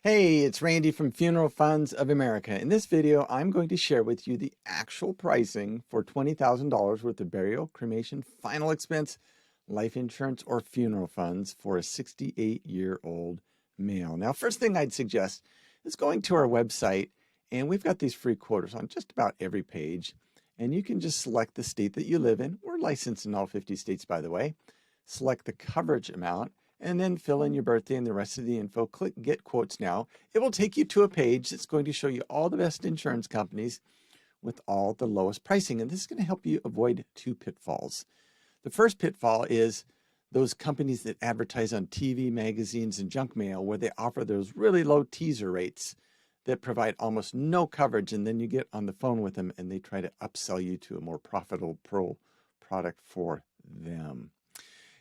Hey, it's Randy from Funeral Funds of America. In this video, I'm going to share with you the actual pricing for $20,000 worth of burial, cremation, final expense, life insurance, or funeral funds for a 68-year-old male. Now, first thing I'd suggest is going to our website, and we've got these free quotes on just about every page. And you can just select the state that you live in. We're licensed in all 50 states, by the way. Select the coverage amount, and then fill in your birthday and the rest of the info. Click Get Quotes Now. It will take you to a page that's going to show you all the best insurance companies with all the lowest pricing. And this is going to help you avoid two pitfalls. The first pitfall is those companies that advertise on TV, magazines, and junk mail where they offer those really low teaser rates that provide almost no coverage. And then you get on the phone with them and they try to upsell you to a more profitable product for them.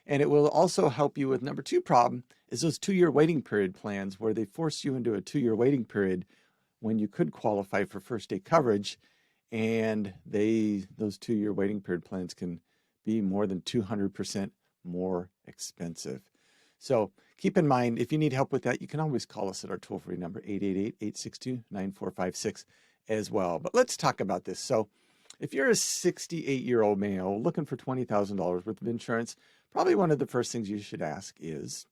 And it will also help you with number two problem is those 2-year waiting period plans where they force you into a 2-year waiting period when you could qualify for first day coverage. And those 2-year waiting period plans can be more than 200% more expensive. So keep in mind, if you need help with that, you can always call us at our toll-free number, 888-862-9456 as well. But let's talk about this. So if you're a 68-year-old male looking for $20,000 worth of insurance, probably one of the first things you should ask is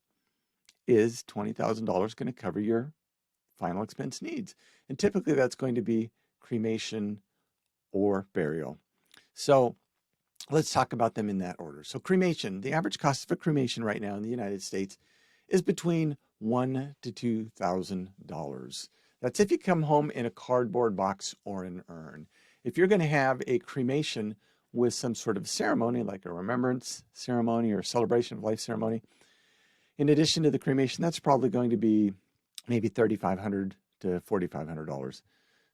$20,000 going to cover your final expense needs? And typically that's going to be cremation or burial. So let's talk about them in that order. So cremation, the average cost of a cremation right now in the United States is between $1,000 to $2,000. That's if you come home in a cardboard box or an urn. If you're going to have a cremation with some sort of ceremony, like a remembrance ceremony or celebration of life ceremony, in addition to the cremation, that's probably going to be maybe $3,500 to $4,500.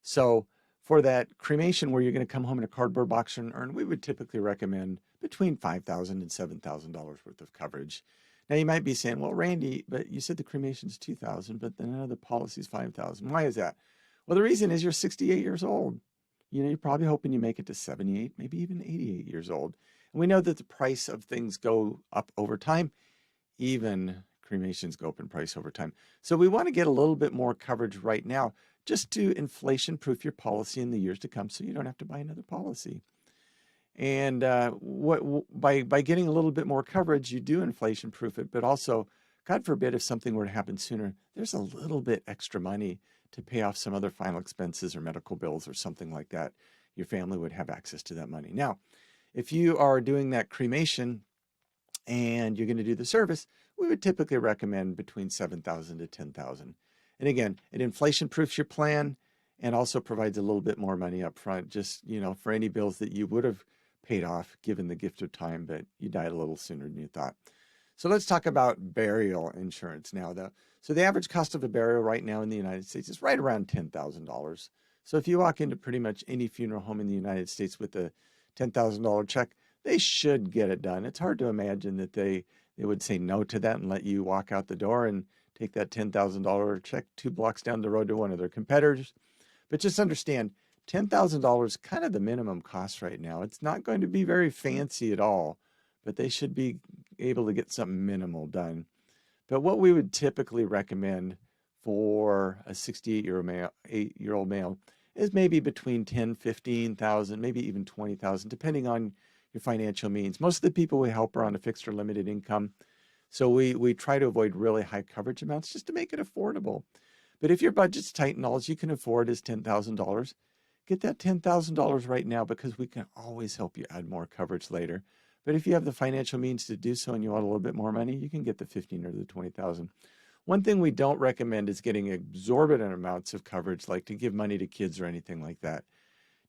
So for that cremation where you're going to come home in a cardboard box or an urn, we would typically recommend between $5,000 and $7,000 worth of coverage. Now you might be saying, well, Randy, but you said the cremation is $2,000, but then another policy is $5,000. Why is that? Well, the reason is you're 68 years old. You're probably hoping you make it to 78, maybe even 88 years old. And we know that the price of things go up over time. Even cremations go up in price over time. So we want to get a little bit more coverage right now just to inflation-proof your policy in the years to come so you don't have to buy another policy. And by getting a little bit more coverage, you do inflation-proof it, but also, God forbid, if something were to happen sooner, there's a little bit extra money to pay off some other final expenses or medical bills or something like that. Your family would have access to that money. Now, if you are doing that cremation and you're going to do the service, we would typically recommend between $7,000 to $10,000. And again, it inflation-proofs your plan and also provides a little bit more money up front, just, for any bills that you would have paid off given the gift of time, but you died a little sooner than you thought. So let's talk about burial insurance now, though. So the average cost of a burial right now in the United States is right around $10,000. So if you walk into pretty much any funeral home in the United States with a $10,000 check, they should get it done. It's hard to imagine that they would say no to that and let you walk out the door and take that $10,000 check 2 blocks down the road to one of their competitors. But just understand, $10,000 is kind of the minimum cost right now. It's not going to be very fancy at all, but they should be able to get something minimal done. But what we would typically recommend for a 68-year-old male is maybe between $10,000, $15,000, maybe even $20,000, depending on your financial means. Most of the people we help are on a fixed or limited income. So we try to avoid really high coverage amounts just to make it affordable. But if your budget's tight and all you can afford is $10,000, get that $10,000 right now because we can always help you add more coverage later. But if you have the financial means to do so and you want a little bit more money, you can get the $15,000 or the $20,000. One thing we don't recommend is getting exorbitant amounts of coverage, like to give money to kids or anything like that,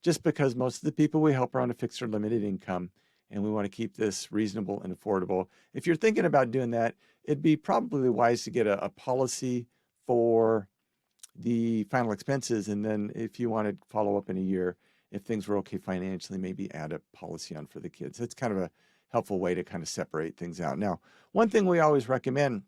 just because most of the people we help are on a fixed or limited income, and we want to keep this reasonable and affordable. If you're thinking about doing that, it'd be probably wise to get a policy for the final expenses, and then if you want to follow up in a year, if things were okay financially, maybe add a policy on for the kids. That's kind of a helpful way to kind of separate things out. Now, one thing we always recommend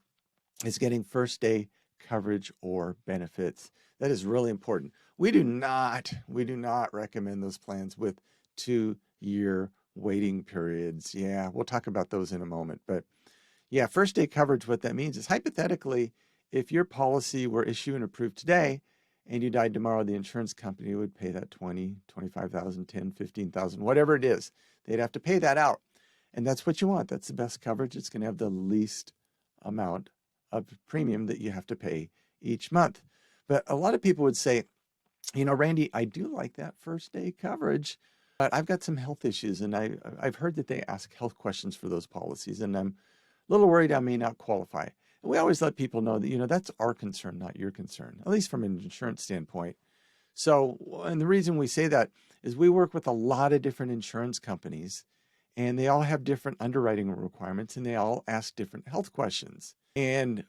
is getting first day coverage or benefits. That is really important. We do not recommend those plans with 2-year waiting periods. Yeah, we'll talk about those in a moment. But yeah, first day coverage, what that means is hypothetically, if your policy were issued and approved today and you died tomorrow, the insurance company would pay that 20, 25,000, 10, 15,000, whatever it is. They'd have to pay that out. And that's what you want. That's the best coverage. It's going to have the least amount of premium that you have to pay each month. But a lot of people would say, Randy, I do like that first day coverage, but I've got some health issues, and I've heard that they ask health questions for those policies, and I'm a little worried I may not qualify. And we always let people know that, that's our concern, not your concern, at least from an insurance standpoint. So, and the reason we say that is we work with a lot of different insurance companies, and they all have different underwriting requirements, and they all ask different health questions. And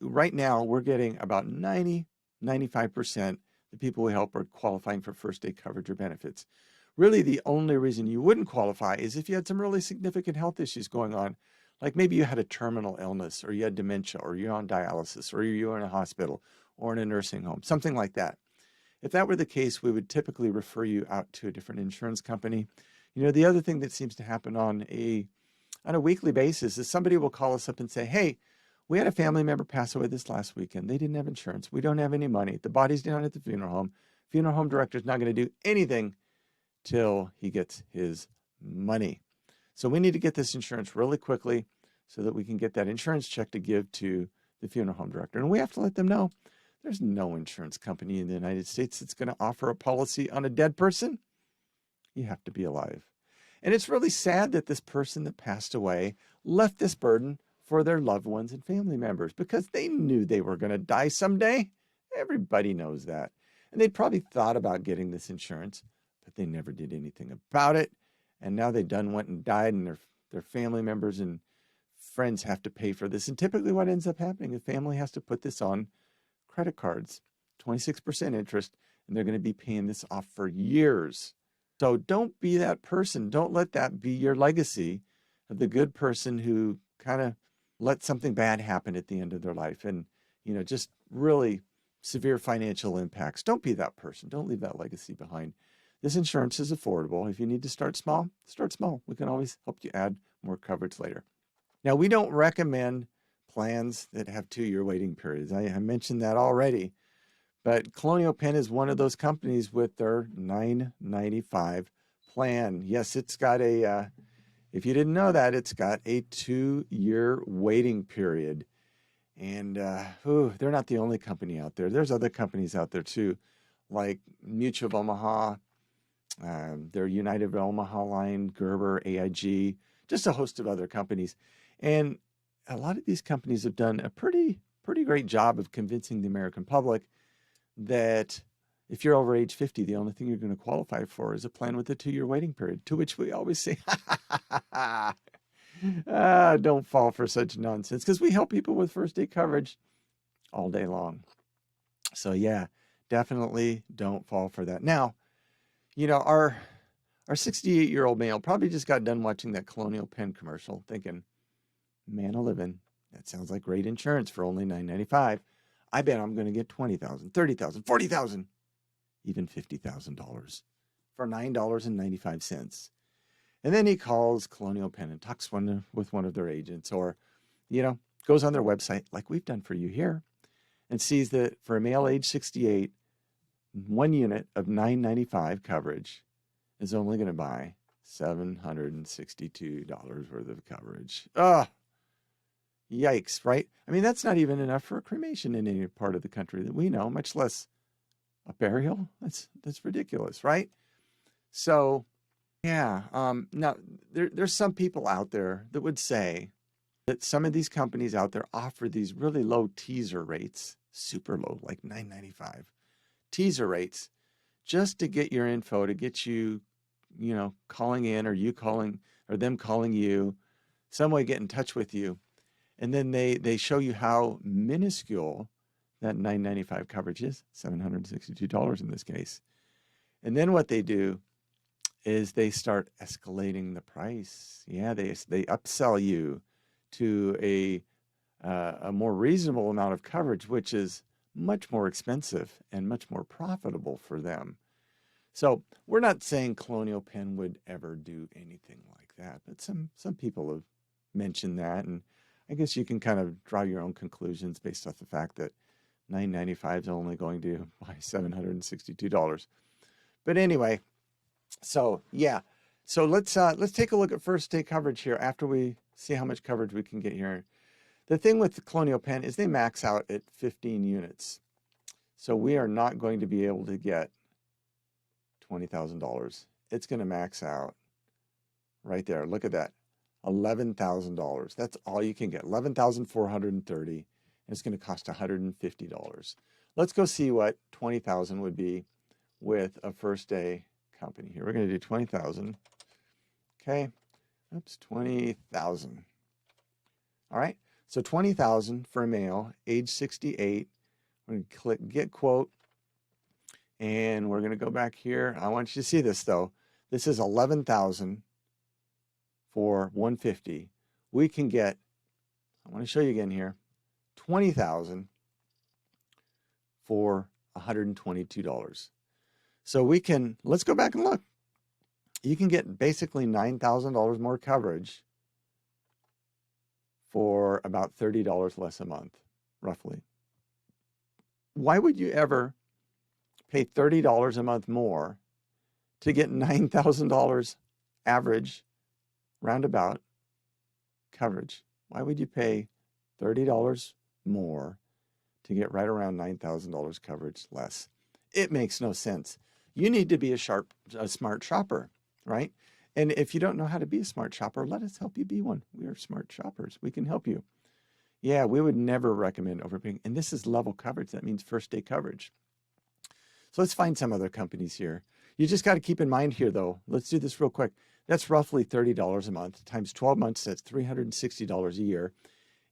right now, we're getting about 95% the people we help are qualifying for first day coverage or benefits. Really, the only reason you wouldn't qualify is if you had some really significant health issues going on, like maybe you had a terminal illness, or you had dementia, or you're on dialysis, or you're in a hospital or in a nursing home, something like that. If that were the case, we would typically refer you out to a different insurance company. The other thing that seems to happen on a weekly basis is somebody will call us up and say, hey, we had a family member pass away this last weekend. They didn't have insurance. We don't have any money. The body's down at the funeral home. Funeral home director's not going to do anything till he gets his money. So we need to get this insurance really quickly so that we can get that insurance check to give to the funeral home director. And we have to let them know there's no insurance company in the United States that's going to offer a policy on a dead person. You have to be alive. And it's really sad that this person that passed away left this burden for their loved ones and family members because they knew they were going to die someday. Everybody knows that. And they probably thought about getting this insurance, but they never did anything about it. And now they went and died, and their family members and friends have to pay for this. And typically what ends up happening, the family has to put this on credit cards, 26% interest, and they're going to be paying this off for years. So don't be that person. Don't let that be your legacy of the good person who kind of let something bad happen at the end of their life and, just really severe financial impacts. Don't be that person. Don't leave that legacy behind. This insurance is affordable. If you need to start small, start small. We can always help you add more coverage later. Now, we don't recommend plans that have 2-year waiting periods. I mentioned that already. But Colonial Penn is one of those companies with their $9.95 plan. Yes, it's got if you didn't know that, it's got a 2-year waiting period. And they're not the only company out there. There's other companies out there too, like Mutual of Omaha, their United of Omaha line, Gerber, AIG, just a host of other companies. And a lot of these companies have done a pretty great job of convincing the American public that if you're over age 50, the only thing you're going to qualify for is a plan with a 2-year waiting period, to which we always say, don't fall for such nonsense, because we help people with first day coverage all day long. So yeah, definitely don't fall for that. Now, our 68-year-old male probably just got done watching that Colonial Penn commercial thinking, man a-living, that sounds like great insurance for only $9.95. I bet I'm going to get $20,000, $30,000, $40,000, even $50,000 for $9.95. And then he calls Colonial Penn and talks with one of their agents, or, goes on their website like we've done for you here, and sees that for a male age 68, 1 unit of $9.95 coverage is only going to buy $762 worth of coverage. Yikes, right? I mean, that's not even enough for a cremation in any part of the country that we know, much less a burial. That's ridiculous, right? So, yeah. Now, there's some people out there that would say that some of these companies out there offer these really low teaser rates, super low, like $9.95 teaser rates, just to get your info, to get you, calling in, or you calling, or them calling you, some way get in touch with you. And then they show you how minuscule that $9.95 coverage is, $762 in this case. And then what they do is they start escalating the price. Yeah, they upsell you to a more reasonable amount of coverage, which is much more expensive and much more profitable for them. So we're not saying Colonial Penn would ever do anything like that, but some people have mentioned that. And I guess you can kind of draw your own conclusions based off the fact that $995 is only going to buy $762. But anyway, so yeah. So let's take a look at first day coverage here after we see how much coverage we can get here. The thing with the Colonial Penn is they max out at 15 units. So we are not going to be able to get $20,000. It's going to max out right there. Look at that. $11,000. That's all you can get. $11,430, and it's going to cost $150. Let's go see what $20,000 would be with a first day company here. We're going to do 20,000. Okay. Oops, 20,000. All right. So 20,000 for a male, age 68. We're going to click get quote. And we're going to go back here. I want you to see this though. This is 11,000 for 150. We can get, I want to show you again here, 20,000 for $122. So we can, let's go back and look. You can get basically $9,000 more coverage for about $30 less a month, roughly. Why would you ever pay $30 a month more to get $9,000 average roundabout coverage? Why would you pay $30 more to get right around $9,000 coverage less? It makes no sense. You need to be a smart shopper, right? And if you don't know how to be a smart shopper, let us help you be one. We are smart shoppers. We can help you. Yeah, we would never recommend overpaying. And this is level coverage. That means first day coverage. So let's find some other companies here. You just got to keep in mind here, though. Let's do this real quick. That's roughly $30 a month times 12 months. That's $360 a year.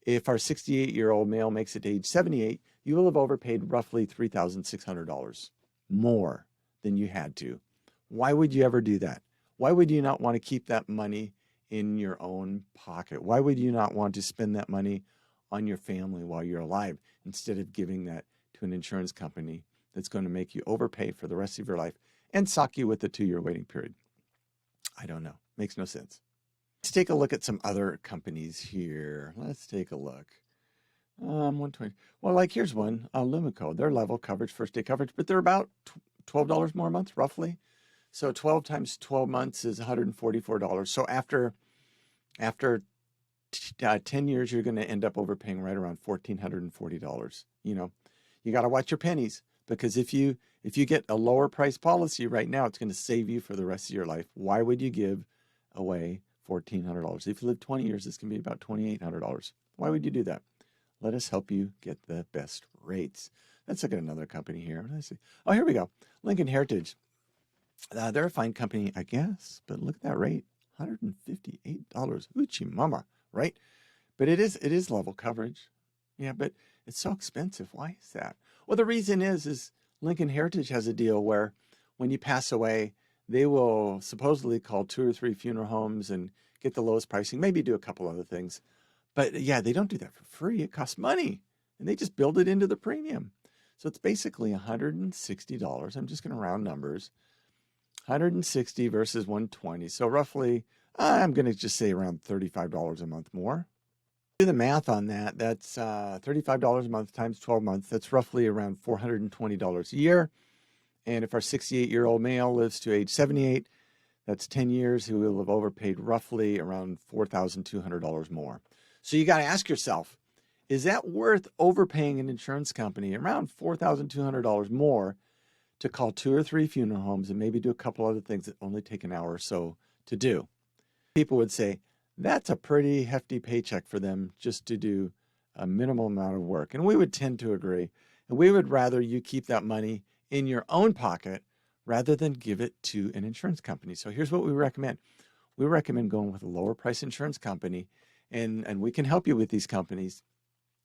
If our 68-year-old male makes it to age 78, you will have overpaid roughly $3,600 more than you had to. Why would you ever do that? Why would you not want to keep that money in your own pocket? Why would you not want to spend that money on your family while you're alive instead of giving that to an insurance company that's going to make you overpay for the rest of your life and sock you with a 2-year waiting period? I don't know. Makes no sense. Let's take a look at some other companies here. Let's take a look. 120. Well, like here's one, Lumico. They're level coverage, first day coverage, but they're about $12 more a month, roughly. So 12 times 12 months is $144. So after 10 years, you're going to end up overpaying right around $1,440. You know, you got to watch your pennies, because if you get a lower price policy right now, it's going to save you for the rest of your life. Why would you give away $1,400? If you live 20 years, it's going to be about $2,800. Why would you do that? Let us help you get the best rates. Let's look at another company here. Let's see. Oh, here we go. Lincoln Heritage. They're a fine company, I guess, but look at that rate, $158. Oochie mama, right? But it is level coverage. Yeah, but it's so expensive. Why is that? Well, the reason is Lincoln Heritage has a deal where when you pass away, they will supposedly call 2 or 3 funeral homes and get the lowest pricing, maybe do a couple other things. But yeah, they don't do that for free. It costs money, and they just build it into the premium. So it's basically $160. I'm just going to round numbers. 160 versus 120. So roughly, I'm going to just say around $35 a month more. Do the math on that. That's $35 a month times 12 months. That's roughly around $420 a year. And if our 68-year-old male lives to age 78, that's 10 years. He will have overpaid roughly around $4,200 more. So you got to ask yourself, is that worth overpaying an insurance company around $4,200 more to call 2 or 3 funeral homes and maybe do a couple other things that only take an hour or so to do? People would say, that's a pretty hefty paycheck for them just to do a minimal amount of work. And we would tend to agree. And we would rather you keep that money in your own pocket rather than give it to an insurance company. So here's what we recommend. We recommend going with a lower price insurance company, and we can help you with these companies.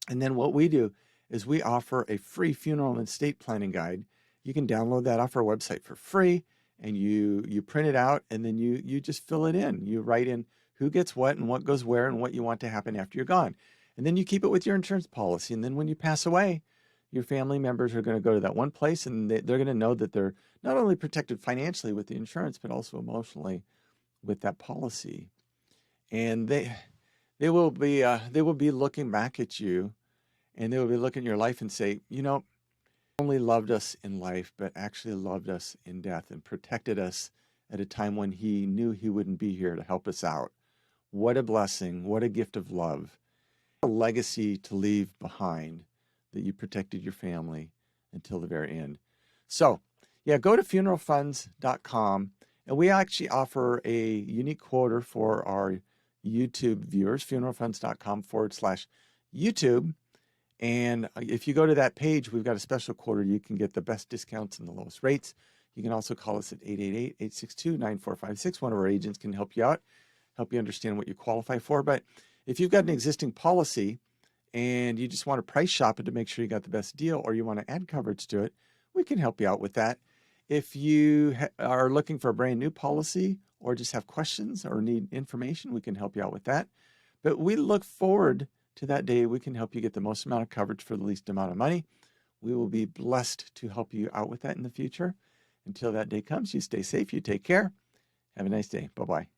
And then what we do is we offer a free funeral and estate planning guide. You can download that off our website for free, and you print it out, and then you just fill it in. You write in who gets what and what goes where and what you want to happen after you're gone. And then you keep it with your insurance policy. And then when you pass away, your family members are going to go to that one place, and they're going to know that they're not only protected financially with the insurance, but also emotionally with that policy. And they they will be looking back at you, and they will be looking at your life and say, you know, only loved us in life, but actually loved us in death and protected us at a time when he knew he wouldn't be here to help us out. What a blessing. What a gift of love. A legacy to leave behind that you protected your family until the very end. So, yeah, go to funeralfunds.com, and we actually offer a unique quote for our YouTube viewers, funeralfunds.com/YouTube. And if you go to that page, we've got a special quote. You can get the best discounts and the lowest rates. You can also call us at 888-862-9456. One of our agents can help you out, help you understand what you qualify for. But if you've got an existing policy and you just want to price shop it to make sure you got the best deal, or you want to add coverage to it, we can help you out with that. If you are looking for a brand new policy or just have questions or need information, we can help you out with that. But we look forward to that day we can help you get the most amount of coverage for the least amount of money. We will be blessed to help you out with that in the future. Until that day comes, you stay safe, you take care. Have a nice day. Bye-bye.